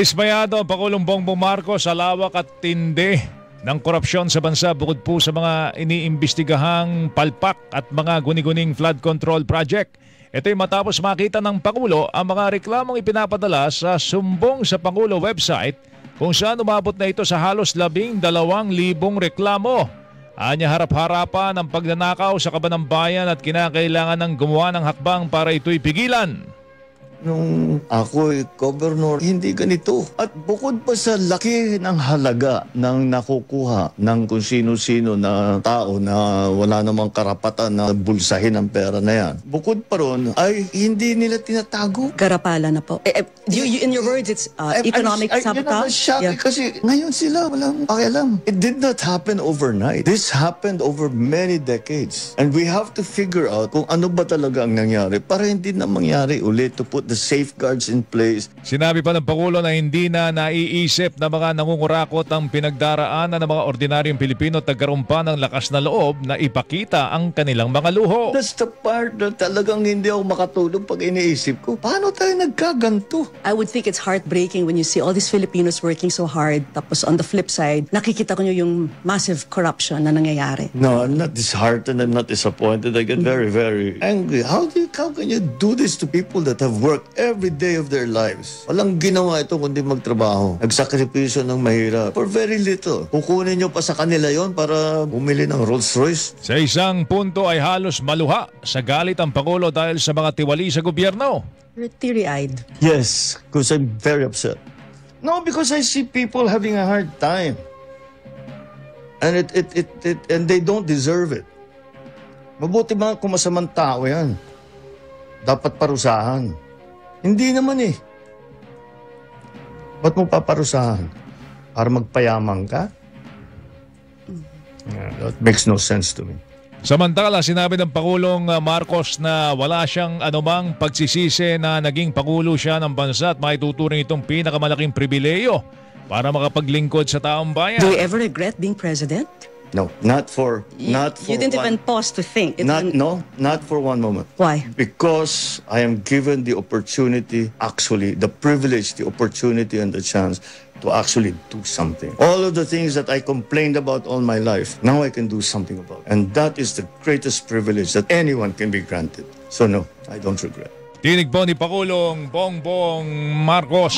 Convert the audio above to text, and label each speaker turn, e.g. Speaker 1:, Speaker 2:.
Speaker 1: Ismayado ang Pangulong Bongbong Marcos sa lawak at tindi ng korupsyon sa bansa bukod po sa mga iniimbestigahang palpak at mga guni-guning flood control project. Ito'y matapos makita ng Pangulo ang mga reklamong ipinapadala sa Sumbong sa Pangulo website kung saan umabot na ito sa halos 12,000 reklamo. Anya harap-harapan ang pagnanakaw sa kaban ng bayan at kinakailangan ng gumawa ng hakbang para ito'y pigilan.
Speaker 2: Nung ako'y gobernador, hindi ganito. At bukod pa sa laki ng halaga ng nakukuha ng kung sino-sino na tao na wala namang karapatan na bulsahin ang pera na yan, bukod pa ron ay hindi nila tinatago.
Speaker 3: Garapala na po. In your words, it's economic sabotage.
Speaker 2: Yeah. Kasi ngayon sila walang pakialam. It did not happen overnight. This happened over many decades. And we have to figure out kung ano ba talaga ang nangyari para hindi na mangyari ulit, to put the safeguards in place.
Speaker 1: Sinabi pa ng Pangulo na hindi na naiisip na mga nangungurakot ang pinagdaraanan ng mga ordinaryong Pilipino at nagkaroon pa ng lakas na loob na ipakita ang kanilang mga luho.
Speaker 2: That's the part na talagang hindi ako makatulog pag iniisip ko. Paano tayo nagkaganto?
Speaker 3: I would think it's heartbreaking when you see all these Filipinos working so hard, tapos on the flip side, nakikita ko nyo yung massive corruption na nangyayari.
Speaker 2: No, I'm not disheartened. I'm not disappointed. I get very, very angry. How can you do this to people that have worked every day of their lives? Walang ginawa ito kundi magtrabaho. Nagsakripisyo ng mahirap for very little. Kukunin nyo pa sa kanila yon para bumili ng Rolls Royce.
Speaker 1: Sa isang punto ay halos maluha sa galit ang Pangulo dahil sa mga tiwali sa gobyerno.
Speaker 3: You're teary-eyed.
Speaker 2: Yes, because I'm very upset. No, because I see people having a hard time. And and they don't deserve it. Mabuti mga kumasamang tao yan. Dapat parusahan. Hindi naman eh. Ba't mo paparusahan? Para magpayaman ka? That makes no sense to me.
Speaker 1: Samantala, sinabi ng Pangulong Marcos na wala siyang anumang pagsisisi na naging Pangulo siya ng bansa at maituturing itong pinakamalaking pribileyo para makapaglingkod sa taong bayan.
Speaker 3: Do you ever regret being president?
Speaker 2: No, not for
Speaker 3: You didn't even pause to think.
Speaker 2: Not for one moment.
Speaker 3: Why?
Speaker 2: Because I am given the opportunity, actually, the privilege, the opportunity and the chance to actually do something. All of the things that I complained about all my life, now I can do something about. And that is the greatest privilege that anyone can be granted. So no, I don't regret.
Speaker 1: Tinig po ni Pangulong Bongbong Marcos.